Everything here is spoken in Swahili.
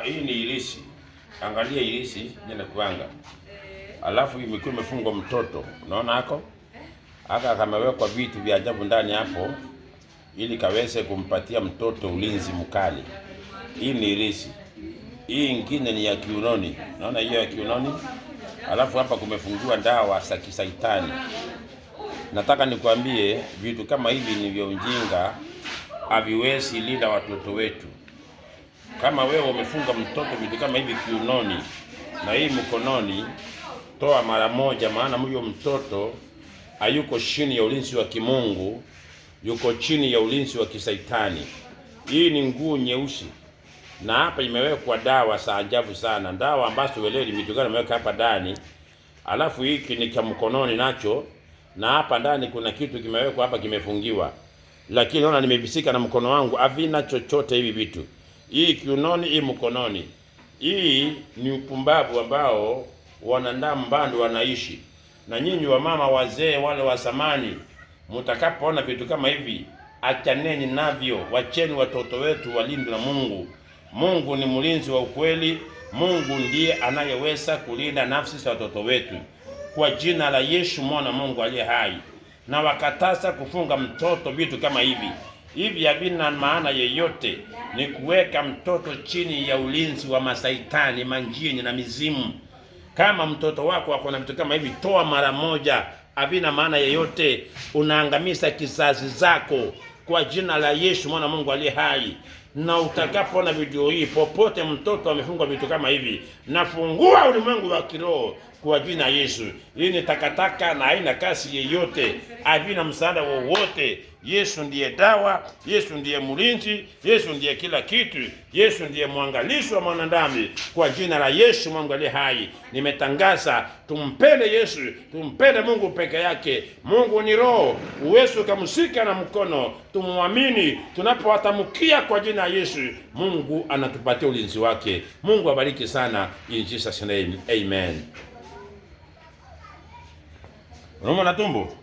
Hii ni irisi. Angalia irisi nenda kuanga. Alafu imekuwa imefungwa mtoto. Unaona hako? Haka kamewekwa vitu vya ajabu ndani hapo ili kaweze kumpatia mtoto ulinzi mkali. Hii ni irisi. Hii ingine ni ya kiunoni. Unaona hiyo ya kiunoni? Alafu hapa kumefungua dawa za kisaitani. Nataka nikwambie vitu kama hivi ni vya ujinga, haviwezi linda watoto wetu. Kama wewe umefunga mtoto vitu kama hivi kiunoni na hii mkononi, toa mara moja, maana huyo mtoto hayuko chini ya ulinzi wa kimungu, yuko chini ya ulinzi wa kisaitani. Hii ni nguo nyeusi na hapa imewekwa dawa za ajabu sana, dawa ambazo weleli vitu gani imeweka hapa ndani. Alafu hiki ni cha mkononi nacho, na hapa ndani kuna kitu kimewekwa hapa kimefungiwa. Lakini naona nimevisika na mkono wangu, havina chochote hivi vitu. Hii kiunoni, hii mkononi. Hii ni upumbavu ambao wanadamu bado wanaishi. Na nyinyi wa mama wazee wale wa zamani, mtakapoona vitu kama hivi, achaneni navyo. Wacheni watoto wetu walindwe na Mungu. Mungu ni mlinzi wa ukweli. Mungu ndiye anayeweza kulinda nafsi za watoto wetu. Kwa jina la Yesu mwana Mungu aliye hai, na wakataza kufunga mtoto vitu kama hivi. Hivi havina maana yeyote, ni kuweka mtoto chini ya ulinzi wa masaitani, manjini na mizimu. Kama mtoto wako wako na vitu kama hivi, toa mara moja. Havina maana yeyote, unaangamiza kizazi zako kwa jina la Yesu mwana Mungu aliye hai. Na utakapoona video hii popote mtoto amefungwa vitu kama hivi, nafungua ulimwengu wa kiroho kwa jina Yesu. Hii ni takataka na haina kasi yeyote, havina msaada wowote. Yesu ndiye dawa, Yesu ndiye mlinzi, Yesu ndiye kila kitu, Yesu ndiye mwangalizi wa mwanadamu. Kwa jina la Yesu Mungu aliye hai, nimetangaza tumpende Yesu, tumpende Mungu peke yake. Mungu ni roho, uwezo kumshika na mkono, tumwamini. Tunapowatamkia kwa jina la Yesu, Mungu anatupatia ulinzi wake. Mungu abariki sana, in Jesus name, amen. Unauma na tumbo?